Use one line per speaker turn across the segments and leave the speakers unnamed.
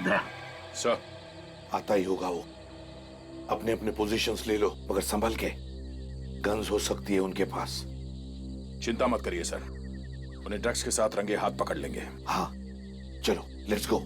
Sir,
आता ही होगा वो। अपने अपने पोजीशंस ले लो, मगर संभल के। गन्स हो सकती है उनके पास।
चिंता मत करिए सर, उन्हें ड्रग्स के साथ रंगे हाथ पकड़ लेंगे।
हाँ, चलो लेट्स गो।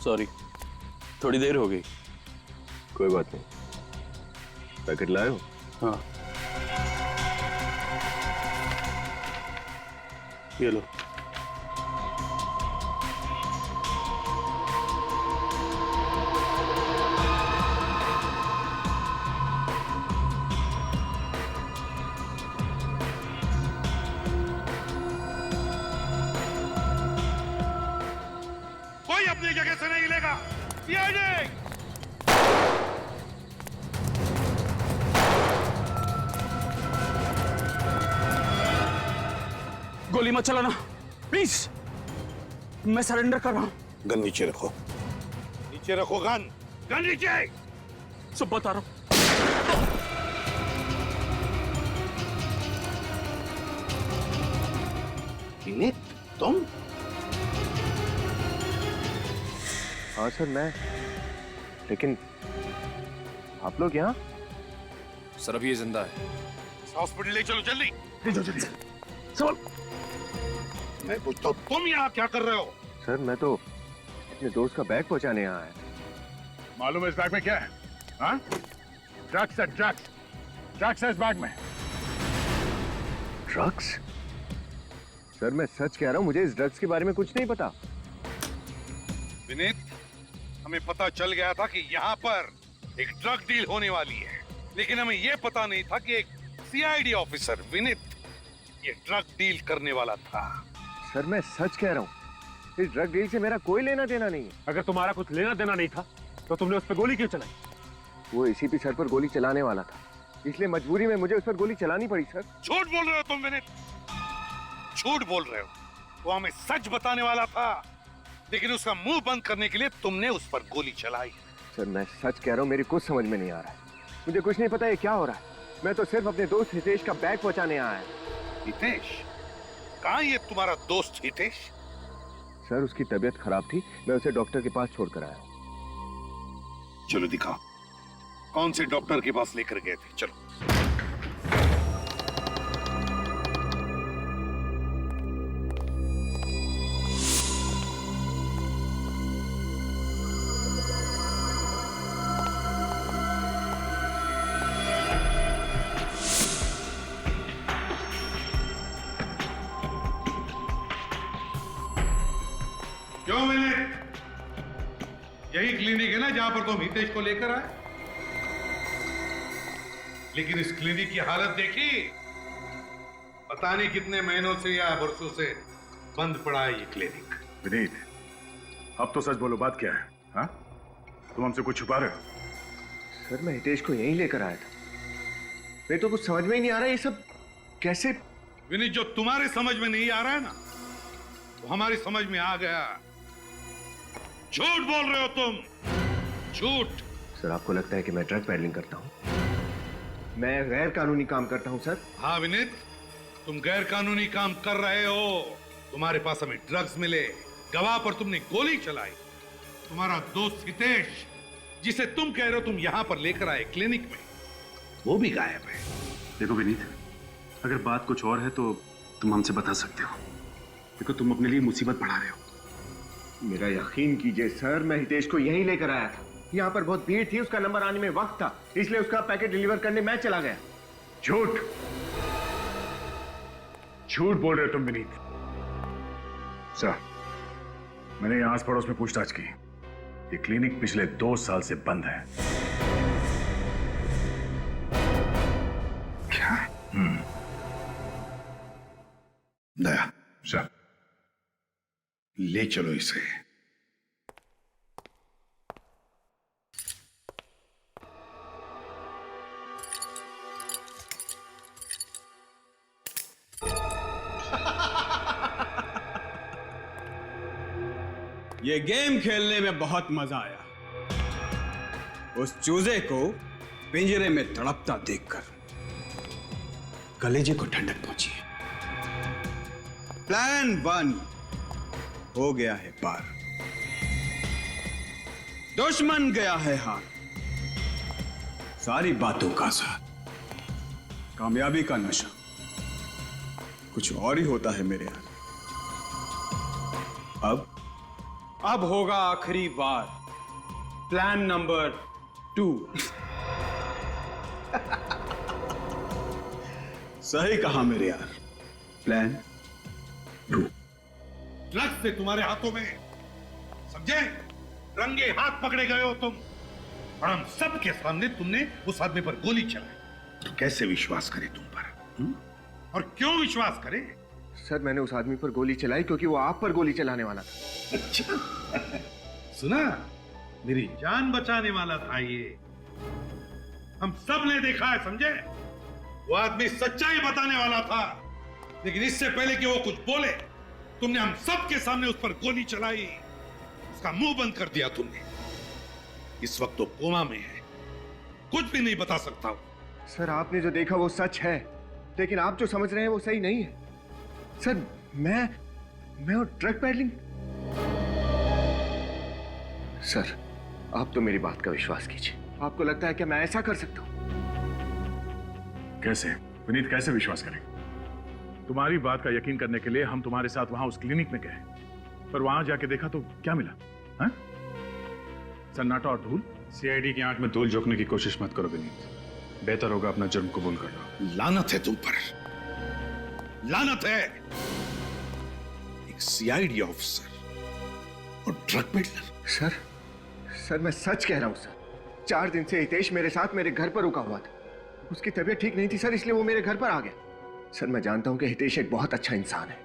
सॉरी, थोड़ी देर हो गई।
कोई बात नहीं। पैकेट लाए हो?
हाँ, ये लो।
कोई अपनी जगह से नहीं हिलेगा। सीआईडी!
गोली मत चलाना प्लीज, मैं सरेंडर कर रहा हूँ।
गन नीचे रखो।
नीचे रखो गन। गन नीचे।
सब बता रहा हूँ।
विनीत, तुम?
हाँ सर, मैं। लेकिन आप लोग यहाँ?
सर अभी ये जिंदा है।
हॉस्पिटल ले चलो जल्दी।
ले जाओ जल्दी। संभल।
मैं पूछता हूँ, तुम यहाँ क्या कर रहे हो?
सर मैं तो अपने दोस्त का बैग पहुंचाने यहाँ आया।
मालूम है इस बैग में क्या है? हाँ? ड्रग्स है, ड्रग्स। ड्रग्स है इस बैग में।
ड्रग्स? सर मैं सच कह रहा हूँ, मुझे इस ड्रग्स के बारे में कुछ नहीं पता।
विनीत, हमें पता चल गया था कि यहाँ पर एक ड्रग डील होने वाली है, लेकिन हमें यह पता नहीं था कि एक सीआईडी ऑफिसर विनीत ये ड्रग डील करने वाला था।
सर मैं सच कह रहा हूँ, इस ड्रग डील से मेरा कोई लेना देना नहीं है।
अगर तुम्हारा कुछ लेना देना नहीं था तो तुमने उस पर गोली क्यों चलाई?
वो एसीपी सर पर गोली चलाने वाला था, इसलिए मजबूरी में मुझे उस पर गोली चलानी पड़ी। सर
झूठ बोल रहे हो तुम विनीत, झूठ बोल रहे हो। वो हमें सच बताने वाला था, लेकिन उसका मुंह बंद करने के लिए तुमने उस पर गोली चलाई।
सर मैं सच कह रहा हूँ, मेरी कुछ समझ में नहीं आ रहा है। मुझे कुछ नहीं पता ये क्या हो रहा है। मैं तो सिर्फ अपने दोस्त हितेश का बैग पहुंचाने आया।
हितेश? कहाँ ये तुम्हारा दोस्त हितेश?
सर उसकी तबीयत खराब थी, मैं उसे डॉक्टर के पास छोड़कर आया।
चलो दिखाओ, कौन से डॉक्टर के पास लेकर गए थे? चलो। क्यों विनीत? यही क्लिनिक है ना जहां पर तुम हितेश को लेकर आए? लेकिन इस क्लिनिक की हालत देखी, पता नहीं कितने महीनों से या वर्षों से बंद पड़ा है ये क्लिनिक।
विनीत, अब तो सच बोलो, बात क्या है? हाँ? तुम हमसे कुछ छुपा रहे हो?
सर मैं हितेश को यहीं लेकर आया था। मेरे तो कुछ समझ में ही नहीं आ रहा ये सब कैसे।
विनीत, जो तुम्हारे समझ में नहीं आ रहा है ना, वो हमारी समझ में आ गया। झूठ बोल रहे हो तुम, झूठ।
सर आपको लगता है कि मैं ड्रग पैडलिंग करता हूँ? मैं गैर कानूनी काम करता हूँ सर।
हाँ विनीत, तुम गैर कानूनी काम कर रहे हो। तुम्हारे पास हमें ड्रग्स मिले, गवाह पर तुमने गोली चलाई। तुम्हारा दोस्त हितेश, जिसे तुम कह रहे हो तुम यहां पर लेकर आए क्लिनिक में, वो भी गायब है।
देखो विनीत, अगर बात कुछ और है तो तुम हमसे बता सकते हो। देखो तुम अपने लिए मुसीबत बढ़ा रहे हो।
मेरा यकीन कीजिए सर, मैं हितेश को यहीं लेकर आया था। यहाँ पर बहुत भीड़ थी, उसका नंबर आने में वक्त था, इसलिए उसका पैकेट डिलीवर करने मैं चला गया।
झूठ, झूठ बोल रहे हो तुम विनीत। सर, मैंने यहाँ आस पड़ोस में पूछताछ की। ये क्लिनिक पिछले 2 साल से बंद है।
दया सर, ले चलो इसे।
ये गेम खेलने में बहुत मजा आया। उस चूजे को पिंजरे में तड़पता देखकर कलेजे को ठंडक पहुंची है। प्लान 1 हो गया है पार, दुश्मन गया है हार। सारी बातों का साथ, कामयाबी का नशा कुछ और ही होता है मेरे यार। अब होगा आखिरी बार, प्लान नंबर 2। सही कहा मेरे यार, प्लान 2।
ड्रग्स से तुम्हारे हाथों में, समझे? रंगे हाथ पकड़े गए हो तुम, और हम सबके सामने तुमने उस आदमी पर गोली चलाई। तो कैसे विश्वास करे तुम पर? और क्यों विश्वास करे?
सर मैंने उस आदमी पर गोली चलाई क्योंकि वो आप पर गोली चलाने वाला था।
अच्छा, सुना? मेरी जान बचाने वाला था ये। हम सब ने देखा है, समझे? वो आदमी सच्चाई बताने वाला था, लेकिन इससे पहले कि वो कुछ बोले, तुमने हम सब के सामने उस पर गोली चलाई, उसका मुंह बंद कर दिया तुमने। इस वक्त तो कोमा में है, कुछ भी नहीं बता सकता हूं।
सर आपने जो देखा वो सच है, लेकिन आप जो समझ रहे हैं वो सही नहीं है। सर मैं और ड्रग पेडलिंग। सर आप तो मेरी बात का विश्वास कीजिए। आपको लगता है कि मैं ऐसा कर सकता हूं?
कैसे विनीत, कैसे विश्वास करें? तुम्हारी बात का यकीन करने के लिए हम तुम्हारे साथ वहां उस क्लिनिक में गए, पर वहां जाके देखा तो क्या मिला? हाँ? सन्नाटा और धूल।
सीआईडी की आंख में धूल झोंकने की कोशिश मत करो विनीत, बेहतर होगा अपना जुर्म कबूल कर लो।
लानत है तुम पर, लानत है। एक सीआईडी ऑफिसर और ड्रग पेडलर।
सर मैं सच कह रहा हूं सर। 4 दिन से हितेश मेरे साथ मेरे घर पर रुका हुआ था। उसकी तबीयत ठीक नहीं थी सर, इसलिए वो मेरे घर पर आ गया। सर मैं जानता हूं कि हितेश एक बहुत अच्छा इंसान है।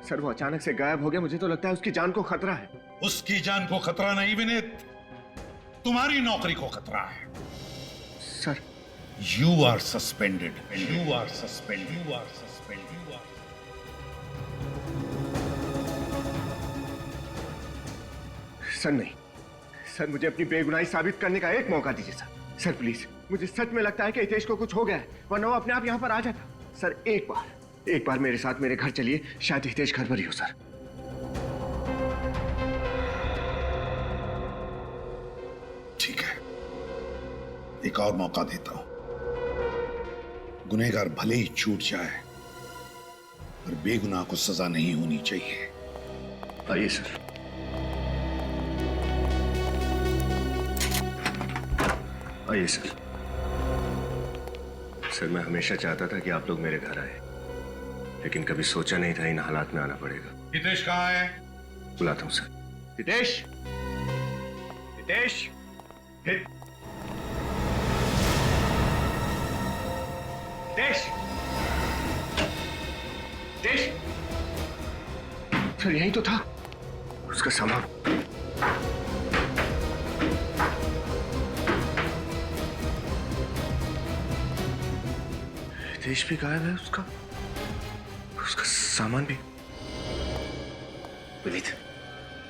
सर वो अचानक से गायब हो गया, मुझे तो लगता है उसकी जान को खतरा है।
उसकी जान को खतरा नहीं विनीत, तुम्हारी नौकरी को खतरा है।
Sir
you are suspended, you are suspended, you are suspended, you are.
Sir नहीं सर, मुझे अपनी बेगुनाही साबित करने का एक मौका दीजिए सर। सर प्लीज, मुझे सच में लगता है कि हितेश को कुछ हो गया है, वरना वो अपने आप यहाँ पर आ जाता। सर एक बार मेरे साथ मेरे घर चलिए, शायद हितेश घर पर ही हो सर।
ठीक है, एक और मौका देता हूं। गुनहगार भले ही छूट जाए, पर बेगुनाह को सजा नहीं होनी चाहिए।
आइए सर। आइए सर। सर मैं हमेशा चाहता था कि आप लोग मेरे घर आए, लेकिन कभी सोचा नहीं था इन हालात में आना पड़ेगा।
हितेश कहाँ है?
बुलाता हूं सर। हितेश, हितेश, हितेश, हितेश। सर यही तो था उसका सामान। हितेश भी गायब है, उसका सामान भी।
विनीत,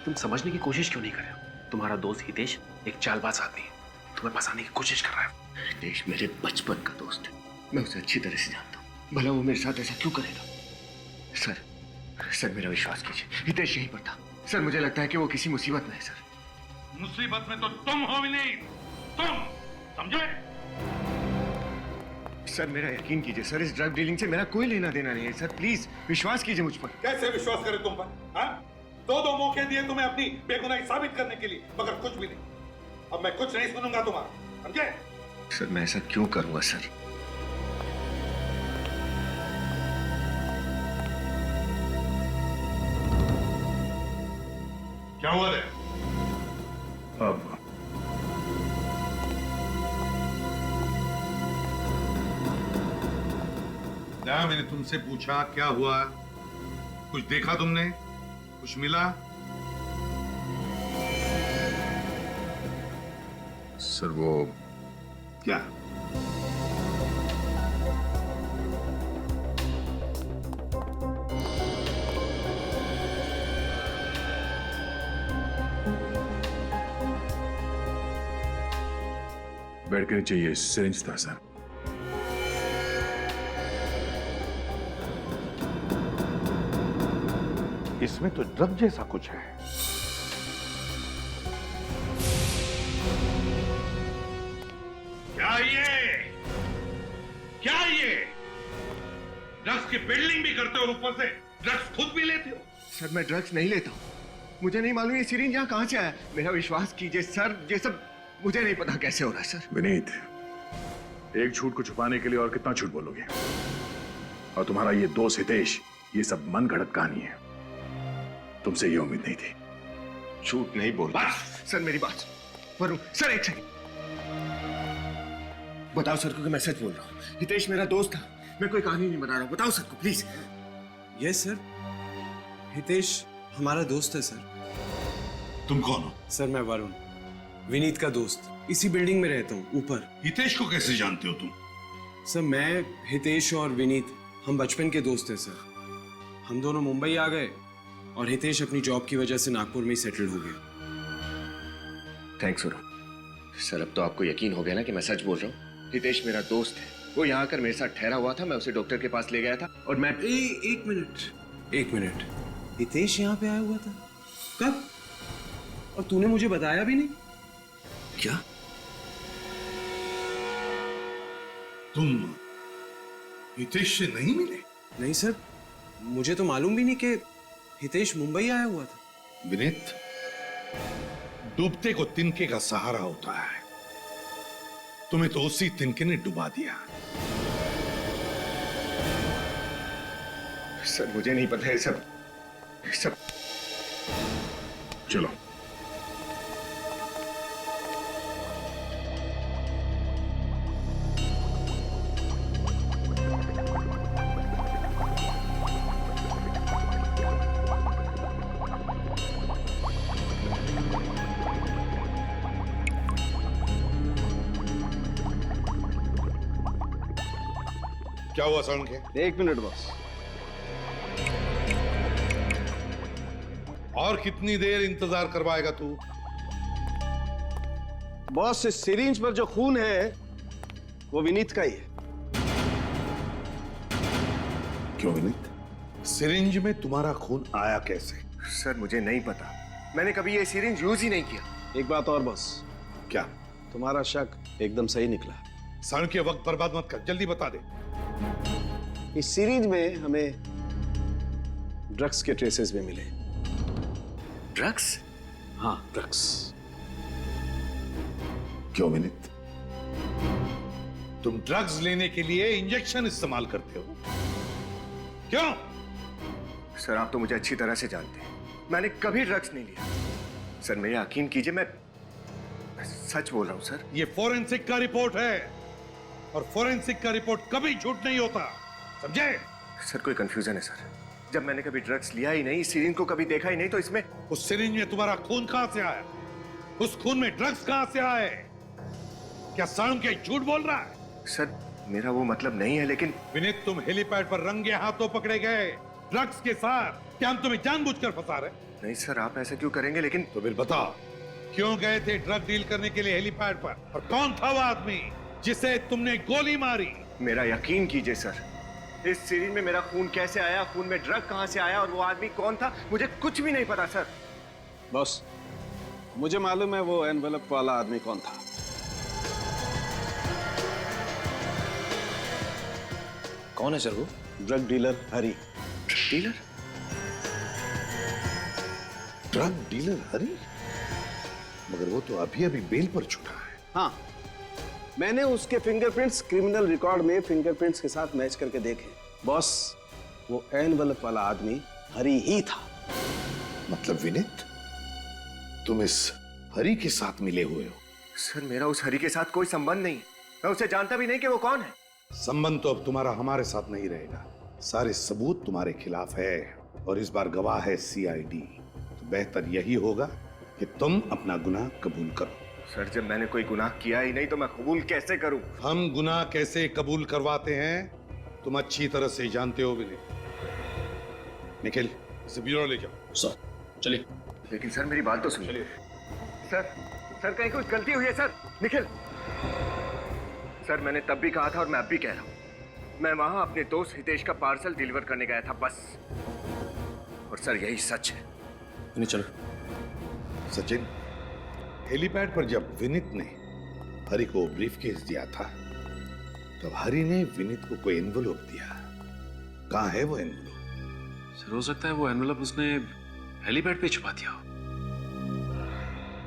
तुम समझने की कोशिश क्यों नहीं कर रहे हो? तुम्हारा दोस्त हितेश एक चालबाज आदमी है, तुम्हें फंसाने की कोशिश कर रहा है।
हितेश मेरे बचपन का दोस्त है, मैं उसे अच्छी तरह से जानता हूँ। भला वो मेरे साथ ऐसा क्यों करेगा? सर मेरा विश्वास कीजिए, हितेश यहीं पर था। सर मुझे लगता है कि वो किसी मुसीबत में है। सर
मुसीबत में तो तुम हो विनीत, तुम, समझे?
सर मेरा यकीन कीजिए सर, इस ड्रग डीलिंग से मेरा कोई लेना देना नहीं है। सर प्लीज विश्वास कीजिए मुझ पर।
कैसे विश्वास करे तुम पर? हाँ? 2 मौके दिए तुम्हें अपनी बेगुनाही साबित करने के लिए, मगर कुछ भी नहीं। अब मैं कुछ नहीं सुनूंगा तुम्हारा, समझे?
सर मैं ऐसा क्यों करूंगा सर?
क्या हुआ रे?
अब
मैंने तुमसे पूछा क्या हुआ, कुछ देखा तुमने? कुछ मिला?
सर वो
क्या?
बेड के नीचे ये सिरिंज था सर।
इसमें तो ड्रग जैसा कुछ है।
क्या ये ड्रग्स की पेडलिंग भी करते हो, ऊपर से ड्रग्स खुद भी लेते हो?
सर मैं ड्रग्स नहीं लेता हूँ। मुझे नहीं मालूम ये सिरिंज यहाँ कहाँ से आया। मेरा विश्वास कीजिए सर, ये सब मुझे नहीं पता कैसे हो रहा है सर।
विनीत, एक झूठ को छुपाने के लिए और कितना झूठ बोलोगे? और तुम्हारा ये दोस्त हितेश, ये सब मन गढ़ंत कहानी है। तुमसे ये उम्मीद नहीं थी।
झूठ नहीं बोल रहा सर, मेरी बात वरुण सर, एक सेकंड बताओ सर को कि मैं सच बोल रहा हूँ। हितेश मेरा दोस्त था, मैं कोई कहानी नहीं बना रहा हूँ। बताओ सर को प्लीज।
यस सर, हितेश हमारा दोस्त है सर।
तुम कौन हो?
सर मैं वरुण, विनीत का दोस्त। इसी बिल्डिंग में रहता हूँ, ऊपर।
हितेश को कैसे जानते हो तुम?
सर मैं, हितेश और विनीत हम बचपन के दोस्त हैं सर। हम दोनों मुंबई आ गए और हितेश अपनी जॉब की वजह से नागपुर में ही सेटल्ड हो गया।
थैंक्स वरुण। सर अब तो आपको यकीन हो गया ना कि मैं सच बोल रहा हूँ। हितेश मेरा दोस्त है, वो यहाँ आकर मेरे साथ ठहरा हुआ था। मैं उसे डॉक्टर के पास ले गया था और मैं
एक मिनट, हितेश यहाँ पे आया हुआ था? कब? और तूने मुझे बताया भी नहीं?
क्या?
तुम हितेश से नहीं मिले?
नहीं सर, मुझे तो मालूम भी नहीं कि हितेश मुंबई आया हुआ था।
विनीत, डूबते को तिनके का सहारा होता है। तुम्हें तो उसी तिनके ने डुबा दिया।
सर मुझे नहीं पता है सब।
चलो।
क्या हुआ सड़न के?
एक मिनट बॉस।
और कितनी देर इंतजार करवाएगा तू?
बॉस इस सिरिंज पर जो खून है वो विनीत का ही है।
क्यों विनीत?
सिरिंज में तुम्हारा खून आया कैसे?
सर मुझे नहीं पता, मैंने कभी ये सिरिंज यूज ही नहीं किया।
एक बात और बॉस,
क्या?
तुम्हारा शक एकदम सही निकला।
सड़न के वक्त बर्बाद मत कर, जल्दी बता दे।
इस सिरिंज में हमें ड्रग्स के ट्रेसेस भी मिले।
ड्रग्स?
हाँ ड्रग्स।
क्यों विनीत?
तुम ड्रग्स लेने के लिए इंजेक्शन इस्तेमाल करते हो, क्यों?
सर आप तो मुझे अच्छी तरह से जानते हैं, मैंने कभी ड्रग्स नहीं लिया। सर मेरे यकीन कीजिए, मैं सच बोल रहा हूं सर।
ये फोरेंसिक का रिपोर्ट है और फोरेंसिक का रिपोर्ट कभी झूठ नहीं होता, समझे?
सर कोई कंफ्यूजन है सर, जब मैंने कभी ड्रग्स लिया ही नहीं, सिरिंज को कभी देखा ही नहीं, तो इसमें
उस सिरिंज में तुम्हारा खून कहां से आया? उस खून में ड्रग्स कहां से आए? क्या सड़न के झूठ बोल रहा है?
सर मेरा वो मतलब नहीं है, लेकिन
विनीत तुम हेलीपैड पर रंगे हाथों पकड़े गए ड्रग्स के साथ। क्या हम तुम्हें जानबूझकर फंसा रहे?
नहीं सर आप ऐसा क्यों करेंगे, लेकिन
तो फिर बताओ, क्यों गए थे ड्रग डील करने के लिए हेलीपैड पर? और कौन था वो आदमी जिसे तुमने गोली मारी?
मेरा यकीन कीजिए सर, इस सिरिंज में मेरा खून कैसे आया, खून में ड्रग कहां से आया और वो आदमी कौन था, मुझे कुछ भी नहीं पता सर।
बॉस मुझे मालूम है वो एनवेलप वाला आदमी कौन था।
कौन है सर वो?
ड्रग डीलर हरी।
डीलर?
ड्रग डीलर हरी? मगर वो तो अभी अभी बेल पर छूटा है।
हाँ, मैंने उसके फिंगरप्रिंट्स क्रिमिनल रिकॉर्ड में फिंगरप्रिंट्स के साथ मैच करके देखे। बॉस वो एनवेलप वाला आदमी हरी ही था।
मतलब विनीत तुम इस हरी के साथ मिले हुए हो?
सर मेरा उस हरी के साथ कोई संबंध नहीं, मैं उसे जानता भी नहीं कि वो कौन है।
संबंध तो अब तुम्हारा हमारे साथ नहीं रहेगा, सारे सबूत तुम्हारे खिलाफ है।
और इस बार गवाह है सीआईडी, तो बेहतर यही होगा कि तुम अपना गुनाह कबूल करो।
सर जब मैंने कोई गुनाह किया ही नहीं तो मैं कबूल कैसे करूं?
हम गुनाह कैसे कबूल करवाते हैं तुम अच्छी तरह से जानते हो विनीत। निखिल, इसे ब्यूरो ले जाओ।
सर चलिए।
लेकिन सर मेरी बात तो सुनिए। सर कहीं कुछ गलती हुई है सर? निखिल सर, मैंने तब भी कहा था और मैं अब भी कह रहा हूं, मैं वहां अपने दोस्त हितेश का पार्सल डिलीवर करने गया था बस। और सर यही सच है।
नहीं चलो।
सचिन, हेलीपैड पर जब विनीत ने हरि को ब्रीफकेस दिया था तब हरि ने विनीत को कोई एनवेलप दिया। कहाँ है वो एनवेलप?
सर हो सकता है वो एनवेलप उसने हेलीपैड पे छुपा दिया हो।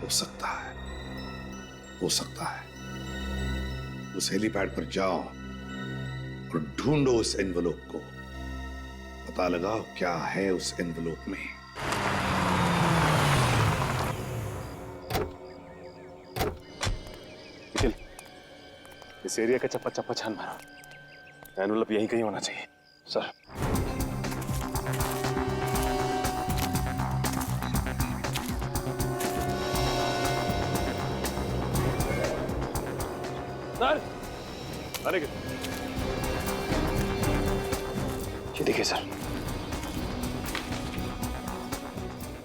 हो सकता है, हो सकता है। उस हेलीपैड पर जाओ और ढूंढो उस एनवेलप को। पता लगाओ क्या है उस एनवेलप में।
निखिल, इस एरिया का चप्पा चप्पा छान मारो। एनवेलप यहीं कहीं होना चाहिए। सर सर, अरे ये देखिए सर,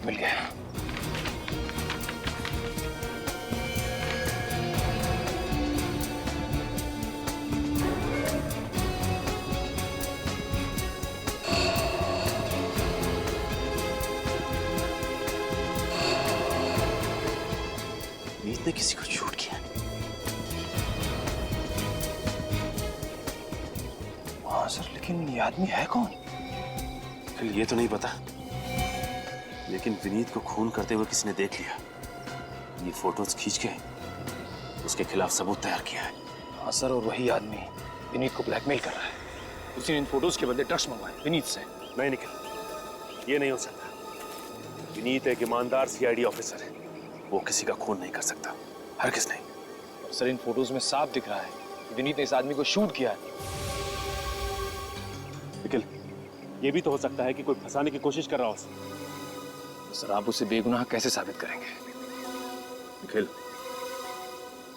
मिल गया।
मीत ने किसी को शूट किया।
हाँ सर, लेकिन ये आदमी है कौन?
फिर ये तो नहीं पता, लेकिन विनीत को खून करते हुए किसी ने देख लिया। ये फोटोज खींच के उसके खिलाफ सबूत तैयार किया है।
हाँ सर, और वही आदमी विनीत को ब्लैकमेल कर रहा है। उसने इन फोटोज के बदले ड्रग्स मंगवाए विनीत से।
नहीं निखिल, ये नहीं हो सकता। विनीत एक ईमानदार सीआईडी ऑफिसर है, वो किसी का खून नहीं कर सकता, हरगिज़ नहीं।
और सर इन फोटोज में साफ दिख रहा है कि विनीत ने इस आदमी को शूट किया है।
निखिल, ये भी तो हो सकता है कि कोई फंसाने की कोशिश कर रहा हो उसे।
तो सर आप उसे बेगुनाह कैसे साबित करेंगे?
निखिल,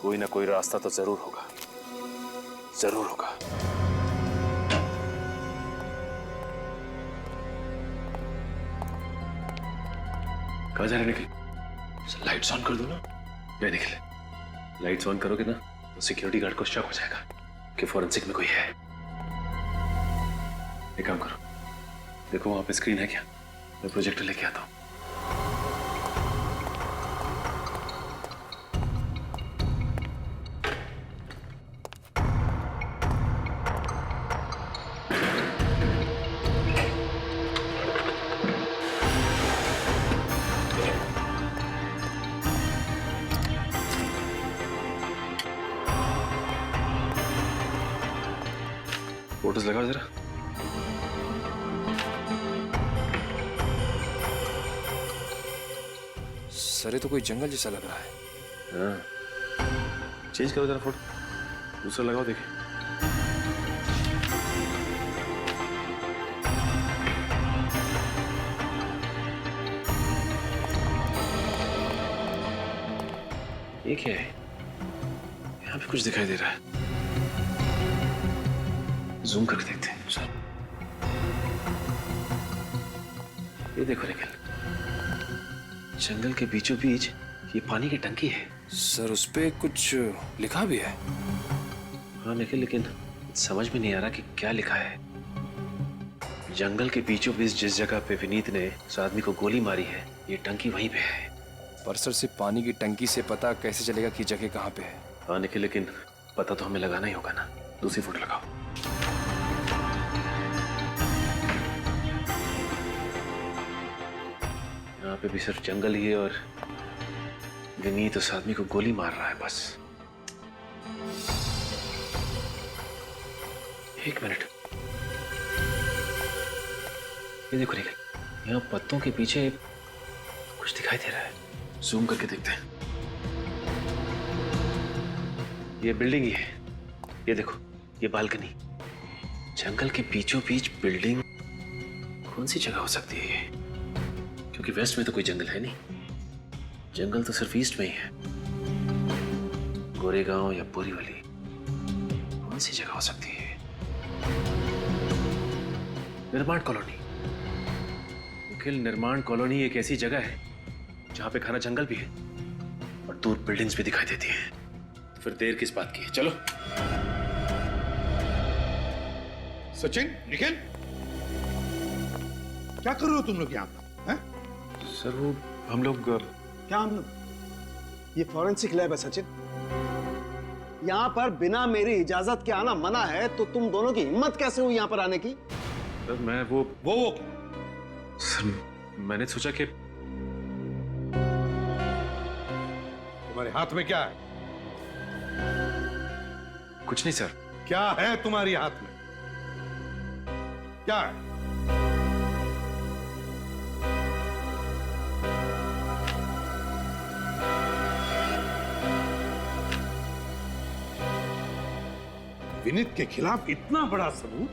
कोई ना कोई रास्ता तो जरूर होगा, जरूर होगा। कहाँ जा रहे निखिल?
सर लाइट्स ऑन कर दो ना।
नहीं निखिल, लाइट्स ऑन करोगे ना तो सिक्योरिटी गार्ड को शक हो जाएगा कि फॉरेंसिक में कोई है। एक काम करो, देखो वहां पे स्क्रीन है क्या? मैं प्रोजेक्टर लेके आता हूँ। फोटोज लगाओ जरा।
सर ये तो कोई जंगल जैसा लग रहा है।
हाँ, चेंज करो जरा फोटो, दूसरा लगाओ देखिए। ये क्या है? यहाँ पे कुछ दिखाई दे रहा है, जूम करके देखते हैं। सर ये देखो निखिल, जंगल के बीचों बीच ये पानी की टंकी है।
सर उस पे कुछ लिखा भी है।
हाँ निखिल, लेकिन समझ में नहीं आ रहा कि क्या लिखा है। जंगल के बीचों बीच जिस जगह पे विनीत ने उस आदमी को गोली मारी है, ये टंकी वहीं पे है।
पर सर सिर्फ पानी की टंकी से पता कैसे चलेगा कि जगह कहाँ पे है?
हाँ निखिल, लेकिन पता तो हमें लगाना ही होगा ना। दूसरी फोटो लगाओ। यहाँ पे भी सिर्फ जंगल ही है और विनीत उस आदमी को गोली मार रहा है बस। एक मिनट, ये देखो निखिल, यहाँ पत्तों के पीछे कुछ दिखाई दे रहा है। जूम करके देखते हैं। ये बिल्डिंग ही है, ये देखो, ये बालकनी। जंगल के बीचों बीच बिल्डिंग कौन सी जगह हो सकती है ये? क्योंकि वेस्ट में तो कोई जंगल है नहीं, जंगल तो सिर्फ ईस्ट में ही है। गोरेगांव या बोरीवली, कौन सी जगह हो सकती है? निर्माण कॉलोनी। निखिल, निर्माण कॉलोनी एक ऐसी जगह है जहां पे घना जंगल भी है और दूर बिल्डिंग्स भी दिखाई देती हैं। तो फिर देर किस बात की है? चलो।
सचिन, निखिल, क्या कर रहे हो तुम लोग यहाँ पर?
सर वो हम लोग
क्या हम लोग? ये फॉरेंसिक लैब है सचिन। यहाँ पर बिना मेरी इजाजत के आना मना है, तो तुम दोनों की हिम्मत कैसे हुई यहाँ पर आने की?
सर मैं वो
क्या?
सर मैंने सोचा कि
तुम्हारे हाथ में क्या है?
कुछ नहीं सर।
क्या है तुम्हारी हाथ में? क्या है? विनीत के खिलाफ इतना बड़ा सबूत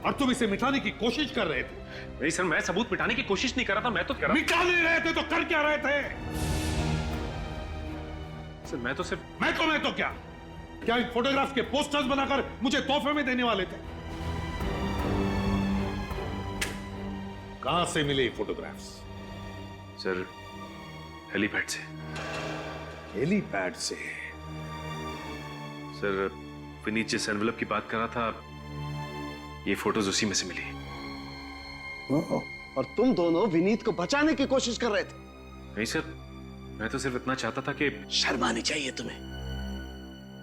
और तुम इसे मिटाने की कोशिश कर रहे थे।
नहीं सर, मैं सबूत मिटाने की कोशिश नहीं कर रहा था, मैं तो कर रहा
मिटा नहीं रहे थे तो कर क्या रहे थे?
सर मैं तो सिर्फ
मैं तो क्या इन फोटोग्राफ्स के पोस्टर्स बनाकर मुझे तोहफे में देने वाले थे? कहां से मिले ये फोटोग्राफ्स?
सर हेलीपैड से।
हेलीपैड से?
सर विनीत जिस एनवेलप की बात कर रहा था, ये फोटोज उसी में से मिली।
और तुम दोनों विनीत को बचाने की कोशिश कर रहे थे?
नहीं सर, मैं तो सिर्फ इतना चाहता था कि
शर्म आनी चाहिए तुम्हें।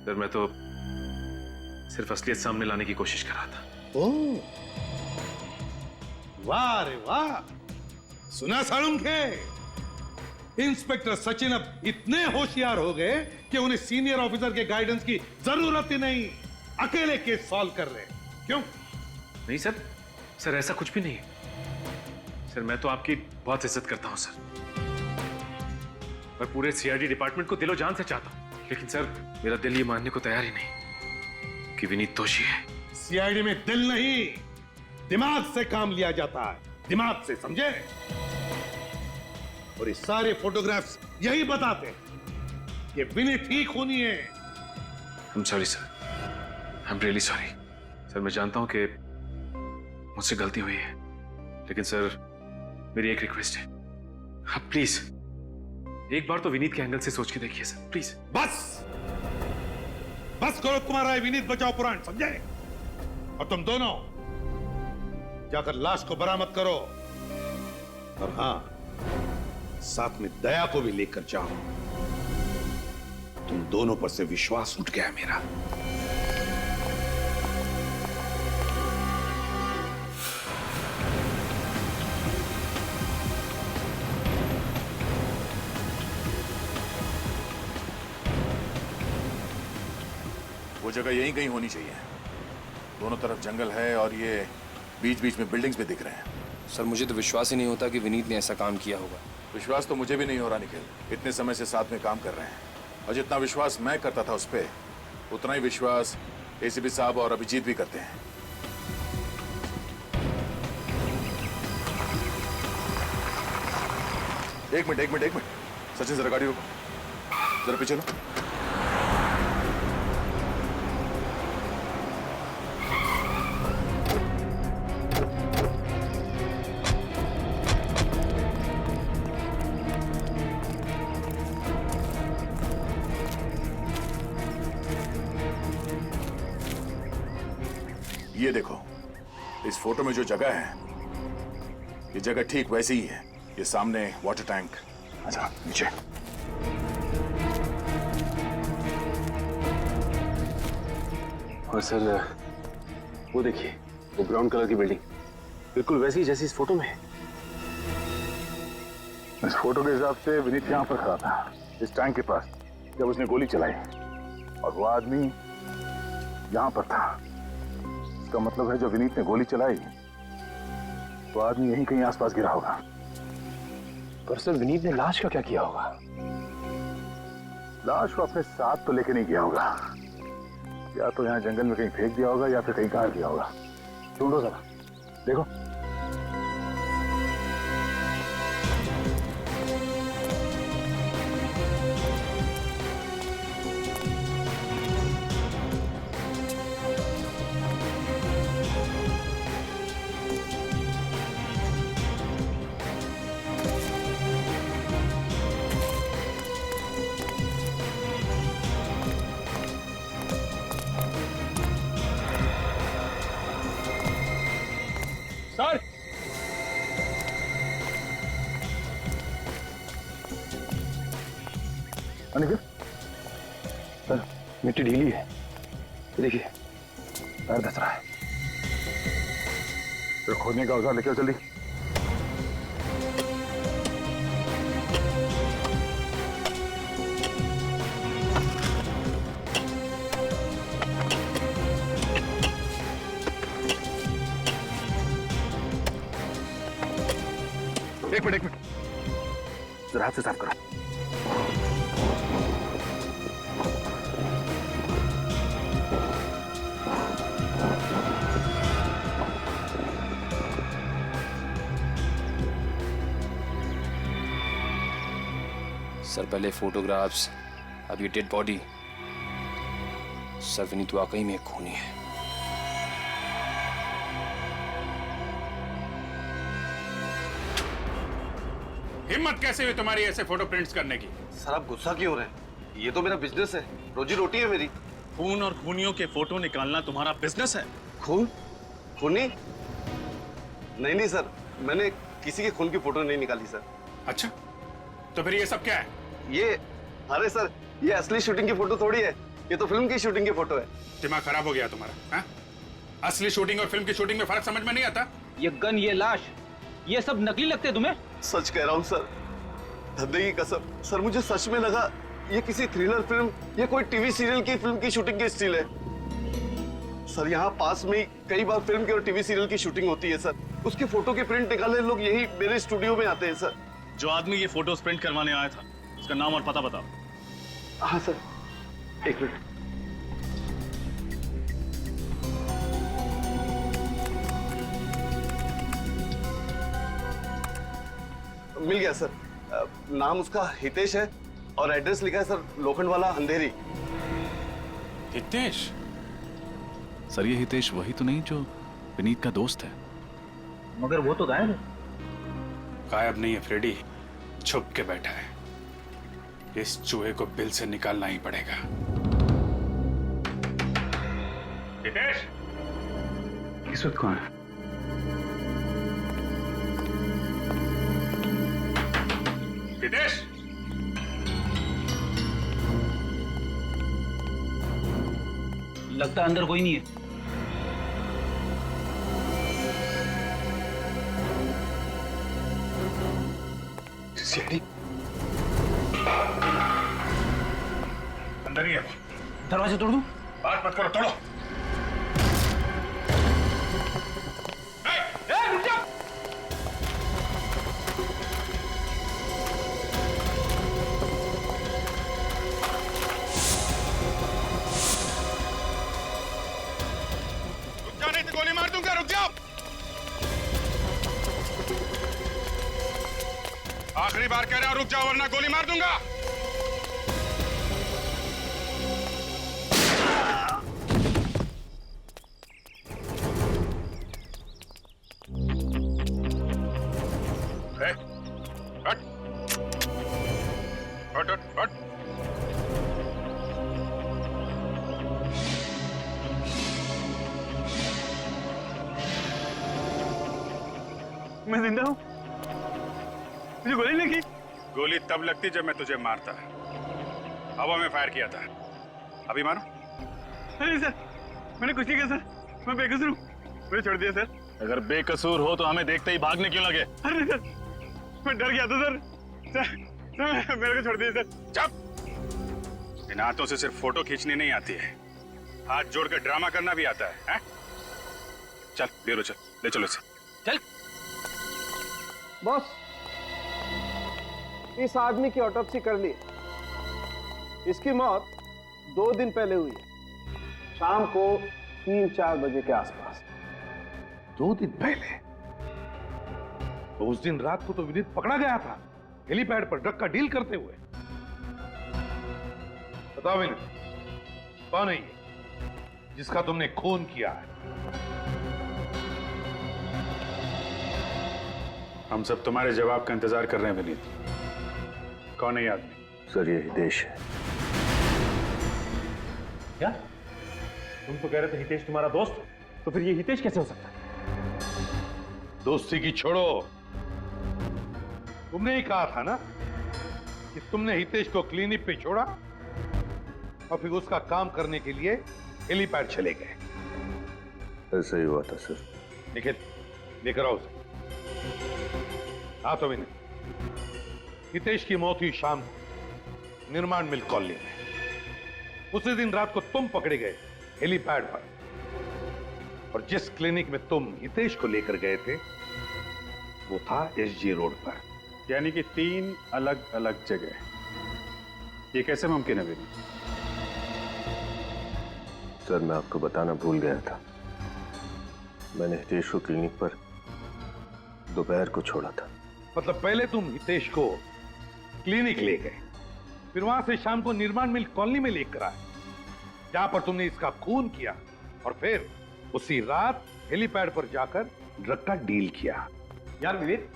सर मैं तो सिर्फ असलियत सामने लाने की कोशिश कर रहा था।
ओह, वाह रे वाह! सुना साळुंखे? इंस्पेक्टर सचिन अब इतने होशियार हो गए कि उन्हें सीनियर ऑफिसर के गाइडेंस की जरूरत ही नहीं, अकेले केस सॉल्व कर रहे हैं। क्यों?
नहीं सर, सर ऐसा कुछ भी नहीं है। सर मैं तो आपकी बहुत इज्जत करता हूं सर। मैं पूरे सीआईडी डिपार्टमेंट को दिलो जान से चाहता हूं, लेकिन सर मेरा दिल ये मानने को तैयार ही नहीं कि विनीत दोषी है।
सीआईडी में दिल नहीं, दिमाग से काम लिया जाता है, दिमाग से, समझे? और ये सारे फोटोग्राफ्स यही बताते हैं कि विनीत ठीक होनी है।
I'm sorry sir, I'm really sorry। Sir मैं जानता हूं कि मुझसे गलती हुई है, लेकिन सर मेरी एक रिक्वेस्ट है, आप प्लीज एक बार तो विनीत के एंगल से सोच के देखिए सर, प्लीज।
बस करो तुम्हारा ये विनीत बचाओ पुराण, समझे? और तुम दोनों जाकर लाश को बरामद करो, और हां, साथ में दया को भी लेकर जाओ। तुम दोनों पर से विश्वास उठ गया मेरा।
वो जगह यहीं कहीं होनी चाहिए। दोनों तरफ जंगल है और ये बीच बीच में बिल्डिंग्स भी दिख रहे हैं।
सर मुझे तो विश्वास ही नहीं होता कि विनीत ने ऐसा काम किया होगा।
विश्वास तो मुझे भी नहीं हो रहा निखिल। इतने समय से साथ में काम कर रहे हैं और जितना विश्वास मैं करता था उस पर, उतना ही विश्वास एसीपी साहब और अभिजीत भी करते हैं। एक मिनट सचिन, जरा गाड़ी रोको, जरा पीछे लो। ये देखो, इस फोटो में जो जगह है, ये जगह ठीक वैसी ही है। ये सामने वाटर टैंक। अच्छा, नीचे।
और सर वो देखिए, वो ब्राउन कलर की बिल्डिंग बिल्कुल वैसी जैसी इस फोटो में है।
इस फोटो के हिसाब से विनीत यहाँ पर खड़ा था, इस टैंक के पास, जब उसने गोली चलाई, और वो आदमी यहाँ पर था। इसका मतलब है जब विनीत ने गोली चलाई तो आदमी यहीं कहीं आसपास गिरा होगा।
पर सर विनीत ने लाश का क्या किया होगा?
लाश को अपने साथ तो लेके नहीं गया होगा, या तो यहाँ जंगल में कहीं फेंक दिया होगा या फिर कहीं गाड़ दिया होगा। ढूंढो जरा, देखो। अनिल
सर मिट्टी ढीली है, देखिए पैर धस रहा है।
फिर खोदने का औजार लेके आओ जल्दी। एक मिनट जरा हाथ से साफ करो।
सर पहले फोटोग्राफ्स, अब ये डेड बॉडी। सर विनीत वाकई में एक खूनी है।
हिम्मत कैसे हुई तुम्हारी ऐसे फोटो प्रिंट्स करने की?
सर आप गुस्सा क्यों हो रहे हैं? ये तो मेरा बिजनेस है, रोजी रोटी है मेरी।
खून और खूनियों के फोटो निकालना तुम्हारा बिजनेस है?
खून? खूनी? नहीं नहीं सर, मैंने किसी के खून की फोटो नहीं निकाली सर।
अच्छा, तो फिर ये सब क्या है?
ये, अरे सर, ये असली शूटिंग की फोटो थोड़ी है, ये तो फिल्म की शूटिंग की फोटो है।
दिमाग खराब हो गया तुम्हारा? हाँ? असली शूटिंग और फिल्म की शूटिंग में फर्क समझ में नहीं आता?
ये गन, ये लाश, ये सब नकली लगते तुम्हें?
सच कह रहा हूँ सर, धद्दे की कसम। सर मुझे सच में लगा ये किसी थ्रिलर फिल्म या कोई टीवी सीरियल की फिल्म की शूटिंग की स्टिल है। सर यहाँ पास में कई बार फिल्म की और टीवी सीरियल की शूटिंग होती है सर, उसके फोटो के प्रिंट निकालने लोग यही मेरे स्टूडियो में आते हैं सर।
जो आदमी ये फोटोज प्रिंट करवाने आया था, उसका नाम और पता बताओ।
हाँ सर, एक मिनट। मिल गया सर, नाम उसका हितेश है और एड्रेस लिखा है सर लोखंड वाला अंधेरी।
हितेश?
सर ये हितेश वही तो नहीं जो विनीत का दोस्त है?
मगर वो तो गायब है।
गायब नहीं है फ्रेडी, छुप के बैठा है। इस चूहे को बिल से निकालना ही पड़ेगा। हितेश,
इस वक्त कौन है?
हितेश,
लगता अंदर कोई नहीं है।
सीढ़ी
अंदर ही है।
दरवाजा तोड़ दूं?
बात मत करो, तोड़ो।
रुक जा!
रुक जा, नहीं तो गोली मार दूंगा। रुक जाओ। आखिरी बार कह रहा हूं, रुक जाओ वरना गोली मार दूंगा। हट हट हट हट।
मैं जिंदा हूँ? मुझे गोली लगी?
गोली तब लगती जब मैं तुझे मारता। हवा में फायर किया था। अभी मारो।
अरे सर, मैंने कुछ नहीं किया सर, मैं बेकसूर हूँ, मुझे छोड़ दिया सर।
अगर बेकसूर हो तो हमें देखते ही भागने क्यों लगे?
अरे सर, मैं डर गया था सर। सर मेरे को छोड़ दिया सर।
चुप! इन हाथों से सिर्फ फोटो खींचनी नहीं आती है, हाथ जोड़कर ड्रामा करना भी आता है? चल ले चल, ले चलो इसे।
चल।
बॉस, इस आदमी की ऑटोप्सी कर ली। इसकी मौत 2 दिन पहले हुई है, शाम को 3-4 बजे के आसपास।
2 दिन पहले? तो उस दिन रात को तो विनीत पकड़ा गया था हेलीपैड पर ड्रग का डील करते हुए। बताओ विनीत, कौन है ये जिसका तुमने खून किया है?
हम सब तुम्हारे जवाब का इंतजार कर रहे हैं विनीत। कौन है ये आदमी?
सर ये हितेश है।
क्या? तुम तो कह रहे थे हितेश तुम्हारा दोस्त, तो फिर ये हितेश कैसे हो सकता है?
दोस्ती की छोड़ो, तुमने ही कहा था ना कि तुमने हितेश को क्लिनिक पे छोड़ा और फिर उसका काम करने के लिए हेलीपैड चले गए।
ऐसा ही हुआ था सर।
निखिल, लेकर आओ उसे। हाँ तो मैंने हितेश की मौत हुई शाम को निर्माण मिल कॉलोनी में। उसी दिन रात को तुम पकड़े गए हेलीपैड पर, और जिस क्लिनिक में तुम हितेश को लेकर गए थे वो था एसजी रोड पर।
यानी कि 3 अलग अलग जगह। ये कैसे मुमकिन है विनीत?
सर मैं आपको बताना भूल गया था, मैंने हितेश को क्लिनिक पर दोपहर को छोड़ा था।
मतलब पहले तुम हितेश को क्लिनिक ले गए, फिर वहां से शाम को निर्माण मिल कॉलोनी में लेकर आए जहां पर तुमने इसका खून किया, और फिर उसी रात हेलीपैड पर जाकर ड्रग का डील किया।
यार विवेक,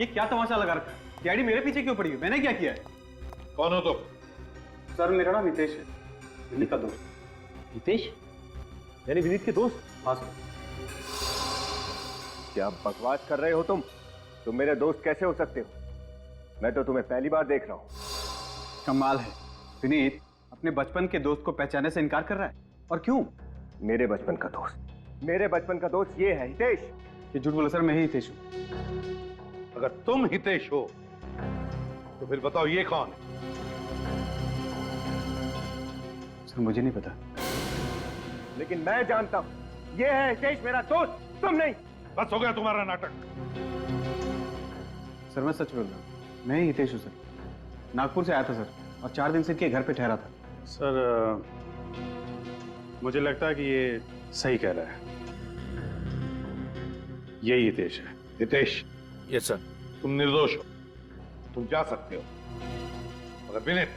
ये क्या तमाशा लगा रखा है? डैडी मेरे पीछे क्यों पड़ी है? मैंने क्या किया है?
कौन हो तुम?
सर मेरा नाम हितेश है, विनीत का दोस्त।
हितेश?
यानी विनीत के दोस्त? हाँ सर।
क्या बकवास कर रहे हो तुम? तुम मेरे दोस्त कैसे हो सकते हो? मैं तो तुम्हें पहली बार देख रहा हूं।
कमाल है, विनीत अपने बचपन के दोस्त को पहचानने से इनकार कर रहा है। और क्यों?
मेरे बचपन का दोस्त ये है हितेश।
ये झूठ बोला सर, मैं ही हितेश हूं।
अगर तुम हितेश हो तो फिर बताओ ये कौन है?
सर मुझे नहीं पता।
लेकिन मैं जानता हूं, ये है हितेश मेरा दोस्त, तुम नहीं।
बस हो गया तुम्हारा नाटक।
सर मैं सच बोल रहा हूँ, मैं ही हितेश हूँ सर। नागपुर से आया था सर, और 4 दिन से इनके घर पे ठहरा था।
सर मुझे लगता है कि ये सही कह रहा है। यही हितेश है।
Hitesh,
yes sir.
तुम निर्दोष हो, तुम जा सकते हो। मगर विनीत,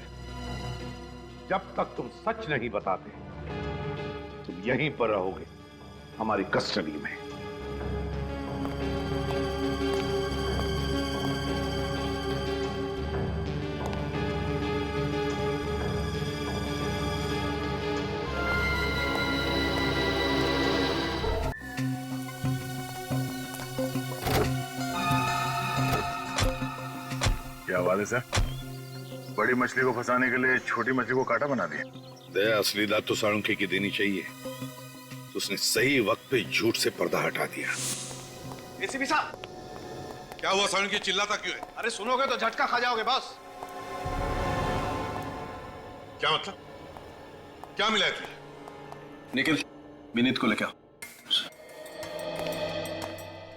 जब तक तुम सच नहीं बताते तुम यहीं पर रहोगे हमारी कस्टडी में।
क्या बात है सर? बड़ी मछली को फंसाने के लिए छोटी मछली को कांटा बना दिया।
दया असली दाद तो साळुंखे की देनी चाहिए, तो उसने सही वक्त पे झूठ से पर्दा हटा दिया।
एसीपी साहब,
क्या हुआ? साळुंखे चिल्लाता क्यों है?
अरे सुनोगे तो झटका खा जाओगे बस।
क्या मतलब? क्या मिला है तुझे?
निखिल, विनीत को लेके आओ।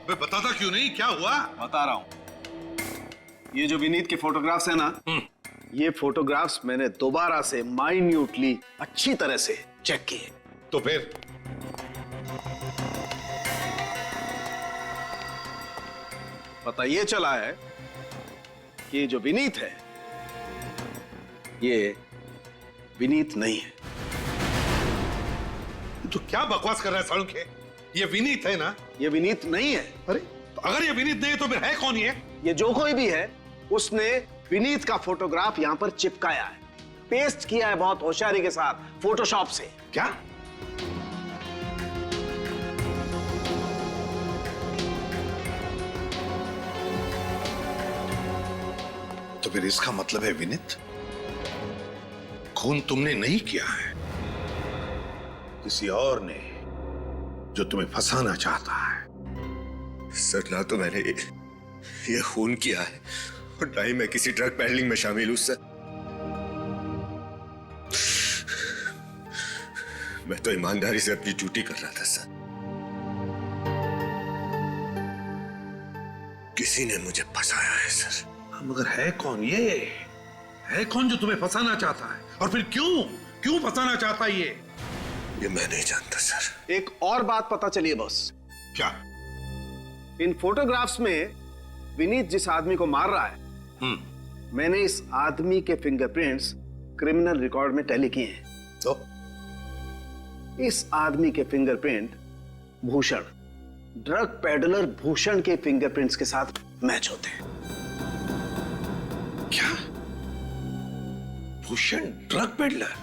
बे बताता क्यों नहीं? क्या हुआ?
बता रहा हूं। ये जो विनीत के फोटोग्राफ्स है ना, ये फोटोग्राफ्स मैंने दोबारा से माइन्यूटली अच्छी तरह से चेक किए।
तो फिर
पता ये चला है कि ये जो विनीत है ये विनीत नहीं है।
तू क्या बकवास कर रहा है साळुंखे? ये विनीत है ना?
ये विनीत नहीं है।
अरे तो अगर ये विनीत नहीं है तो फिर है कौन ये?
ये जो कोई भी है उसने विनीत का फोटोग्राफ यहां पर चिपकाया है, पेस्ट किया है बहुत होशियारी के साथ फोटोशॉप से।
क्या?
तो फिर इसका मतलब है विनीत, खून तुमने नहीं किया है, किसी और ने, जो तुम्हें फंसाना चाहता है।
सर ना तो मैंने ये खून किया है और ना ही मैं किसी ड्रग पैडलिंग में शामिल हूं सर। मैं तो ईमानदारी से अपनी ड्यूटी कर रहा था सर। किसी ने मुझे फंसाया है सर।
मगर है कौन ये? है कौन जो तुम्हें फंसाना चाहता है? और फिर क्यों फंसाना चाहता है
ये मैं नहीं जानता सर।
एक और बात पता चली बॉस।
क्या?
इन फोटोग्राफ्स में विनीत जिस आदमी को मार रहा है, मैंने इस आदमी के फिंगरप्रिंट्स क्रिमिनल रिकॉर्ड में टैली किए हैं।
तो
इस आदमी के fingerprint Bhushan, drug peddler Bhushan के फिंगरप्रिंट्स के साथ मैच होते हैं।
क्या? Bhushan drug peddler?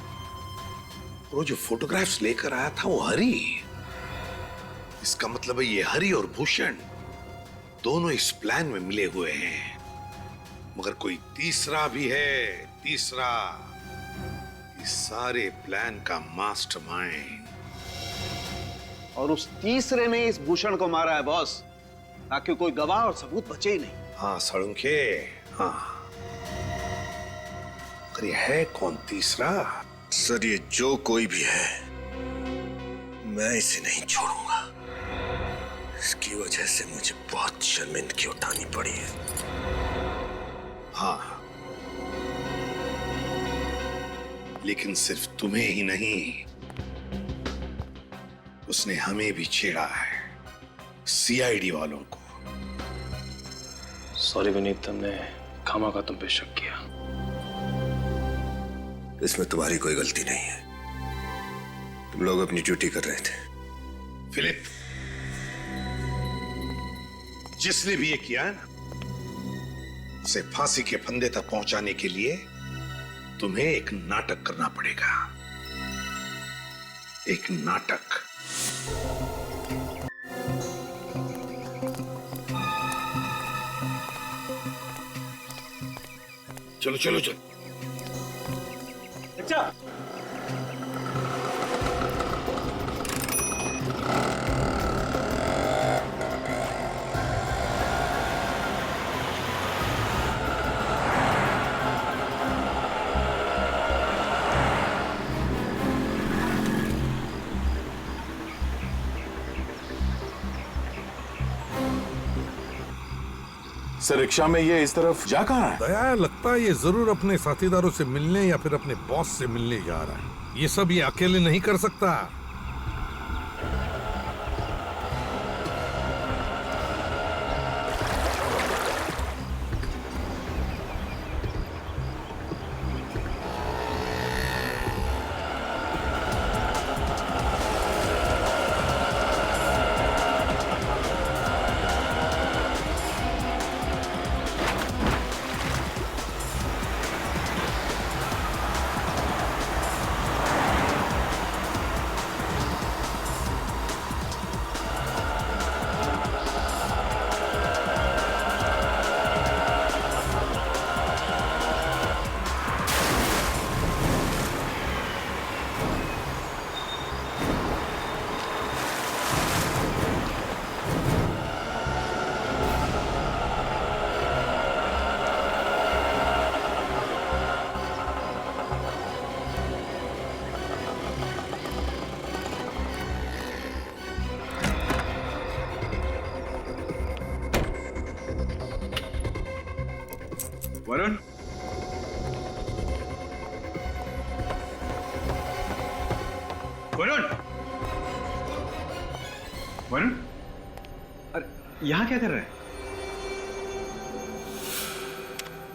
वो जो फोटोग्राफ्स लेकर आया था वो हरी। इसका मतलब है ये हरी और भूषण दोनों इस प्लान में मिले हुए हैं। मगर कोई तीसरा भी है, तीसरा। इस सारे प्लान का मास्टरमाइंड।
और उस तीसरे ने इस भूषण को मारा है बॉस, ताकि कोई गवाह और सबूत बचे ही नहीं।
हाँ सड़ुंखे, हाँ। मगर ये है कौन तीसरा?
सर ये जो कोई भी है, मैं इसे नहीं छोड़ूंगा। इसकी वजह से मुझे बहुत शर्मिंदगी उठानी पड़ी है।
हाँ, लेकिन सिर्फ तुम्हें ही नहीं, उसने हमें भी छेड़ा है, सीआईडी वालों को।
सॉरी विनीत, तुमने खामा का तुम पे शक किया।
इसमें तुम्हारी कोई गलती नहीं है। तुम लोग अपनी ड्यूटी कर रहे थे।
फिलिप, जिसने भी ये किया है ना, उसे फांसी के फंदे तक पहुंचाने के लिए तुम्हें एक नाटक करना पड़ेगा। एक नाटक। चलो चलो चलो।
अच्छा,
सर रिक्शा में ये इस तरफ जा कहाँ है?
दया, लगता है ये जरूर अपने साथीदारों से मिलने या फिर अपने बॉस से मिलने जा रहा है। ये सब ये अकेले नहीं कर सकता।
वरुण, वरुण, वरुण, अरे यहां क्या कर रहा है?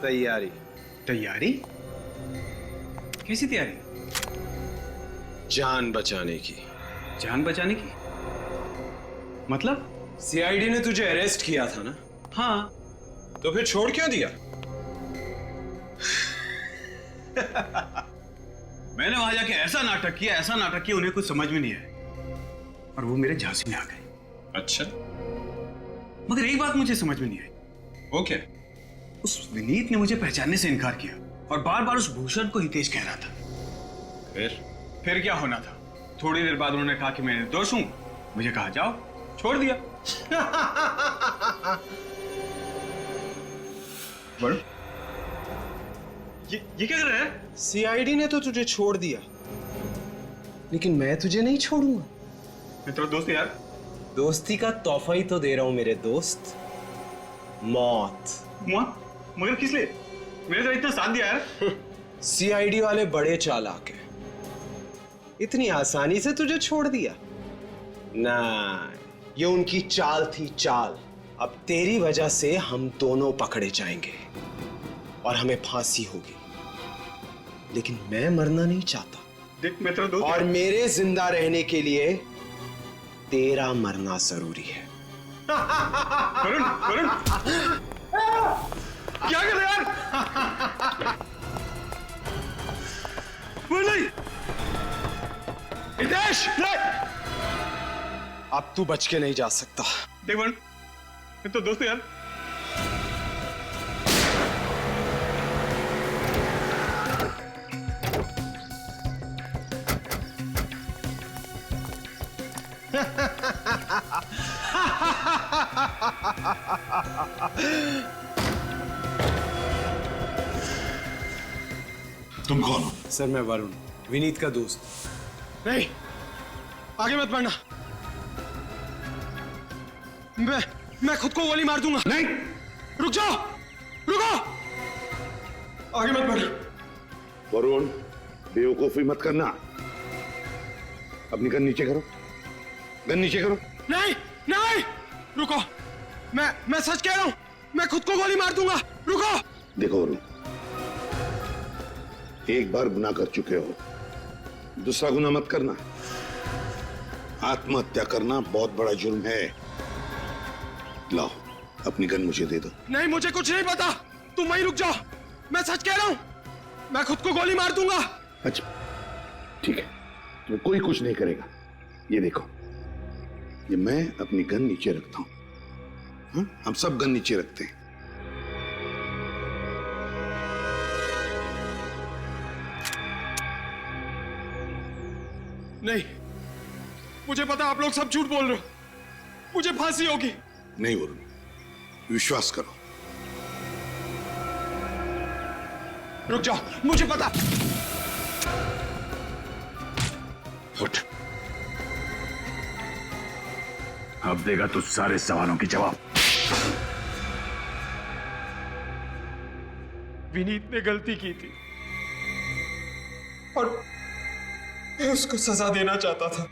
तैयारी।
तैयारी? कैसी तैयारी?
जान बचाने की।
जान बचाने की? मतलब?
सीआईडी ने तुझे अरेस्ट किया था ना?
हाँ।
तो फिर छोड़ क्यों दिया?
मैंने वहां जाके ऐसा नाटक किया उन्हें कुछ समझ में नहीं आया और वो मेरे झांसी में आ गए।
अच्छा,
मगर एक बात मुझे समझ में नहीं आई।
वो क्या?
उस विनीत ने मुझे पहचानने से इनकार किया और बार बार उस भूषण को हितेश कह रहा था। फिर क्या होना था? थोड़ी देर बाद उन्होंने कहा कि मैं निर्दोष हूं। मुझे कहा जाओ, छोड़ दिया। बड़ो, ये क्या कर रहा है?
सीआईडी ने तो तुझे छोड़ दिया, लेकिन मैं तुझे नहीं छोड़ूंगा।
मैं तेरा दोस्त यार।
दोस्ती का तोहफा ही तो दे रहा हूं मेरे दोस्त, मौत।
मगर किस लिए? मैंने तो इतना साथ दिया यार।
सीआईडी वाले बड़े चालाक हैं, इतनी आसानी से तुझे छोड़ दिया ना। ये उनकी चाल थी, चाल। अब तेरी वजह से हम दोनों पकड़े जाएंगे और हमें फांसी होगी, लेकिन मैं मरना नहीं चाहता।
देख, मैं तेरा दोस्त
और मेरे जिंदा रहने के लिए तेरा मरना जरूरी है।
वरुण, वरुण, क्या कर रहे यार? नहीं, हितेश,
अब तू बच के नहीं जा सकता।
देख वरुण, मैं तो दोस्त यार।
तुम कौन हो?
सर मैं वरुण, विनीत का दोस्त। नहीं, आगे मत बढ़ना। मैं खुद को गोली मार दूंगा।
नहीं,
रुक जाओ, रुको, आगे मत बढ़ना।
वरुण, बेवकूफी मत करना। अपनी गन नीचे करो, गन नीचे करो।
नहीं नहीं, रुको, मैं सच कह रहा हूं, मैं खुद को गोली मार दूंगा। रुको।
देखो वरुण, एक बार गुनाह कर चुके हो, दूसरा गुनाह मत करना। आत्महत्या करना बहुत बड़ा जुर्म है। लाओ, अपनी गन मुझे दे दो।
नहीं, मुझे कुछ नहीं पता, तुम वहीं रुक जाओ। मैं सच कह रहा हूं, मैं खुद को गोली मार दूंगा।
अच्छा ठीक है, तुम्हें कोई कुछ नहीं करेगा। ये देखो, ये मैं अपनी गन नीचे रखता हूं। हाँ? हम सब गन नीचे रखते हैं।
नहीं, मुझे पता आप लोग सब झूठ बोल रहे हो, मुझे फांसी होगी।
नहीं वरुण, विश्वास करो।
रुक जाओ, मुझे पता।
उठ, अब देगा तू सारे सवालों की जवाब।
विनीत ने गलती की थी और मैं उसको सजा देना चाहता था।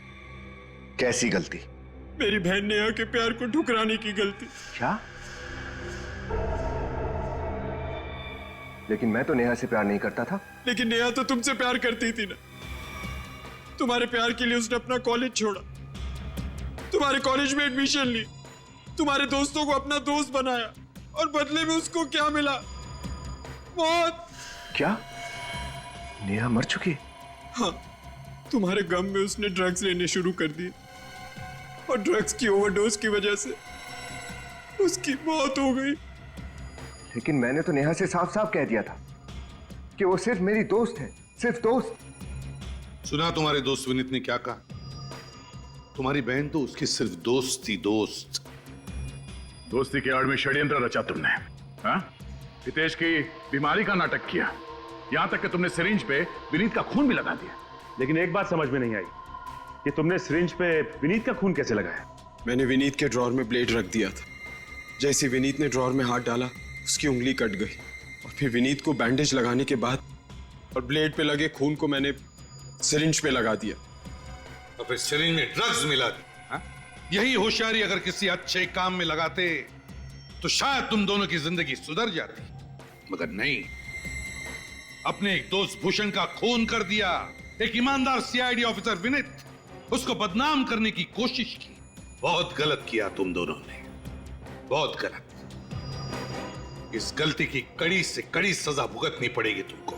कैसी गलती?
मेरी बहन नेहा के प्यार को ठुकराने की गलती।
क्या? लेकिन मैं तो नेहा से प्यार नहीं करता था।
लेकिन नेहा तो तुमसे प्यार करती थी ना। तुम्हारे प्यार के लिए उसने अपना कॉलेज छोड़ा, तुम्हारे कॉलेज में एडमिशन ली, तुम्हारे दोस्तों को अपना दोस्त बनाया और बदले में उसको क्या मिला? मौत।
क्या? नेहा मर चुकी?
हाँ, तुम्हारे गम में उसने ड्रग्स लेने शुरू कर दिए और ड्रग्स की ओवरडोज की वजह से उसकी मौत हो गई।
लेकिन मैंने तो नेहा से साफ साफ कह दिया था कि वो सिर्फ मेरी दोस्त है, सिर्फ दोस्त।
सुना तुम्हारे दोस्त विनीत ने क्या कहा? तुम्हारी बहन तो उसकी सिर्फ दोस्त थी, दोस्त।
दोस्ती के आड़ में षड्यंत्र रचा तुमने, हाँ? हितेश की बीमारी का नाटक किया, यहां तक कि तुमने सिरिंज पे विनीत का खून भी लगा दिया।
लेकिन एक बात समझ में नहीं आई कि तुमने सिरिंज पे विनीत का खून कैसे लगाया?
मैंने विनीत के ड्रॉर में ब्लेड रख दिया था। जैसे विनीत ने ड्रॉर में हाथ डाला, उसकी उंगली कट गई और फिर विनीत को बैंडेज लगाने के बाद और ब्लेड पे लगे खून को मैंने सिरिंज पे लगा दिया।
और फिर सिरिंज में ड्रग्स मिला दी, हाँ? यही होशियारी अगर किसी अच्छे काम में लगाते तो शायद तुम दोनों की जिंदगी सुधर जाती, मगर नहीं। अपने एक दोस्त भूषण का खून कर दिया, एक ईमानदार सीआईडी ऑफिसर विनीत, उसको बदनाम करने की कोशिश की। बहुत गलत किया तुम दोनों ने, बहुत गलत। इस गलती की कड़ी से कड़ी सजा भुगतनी पड़ेगी तुमको।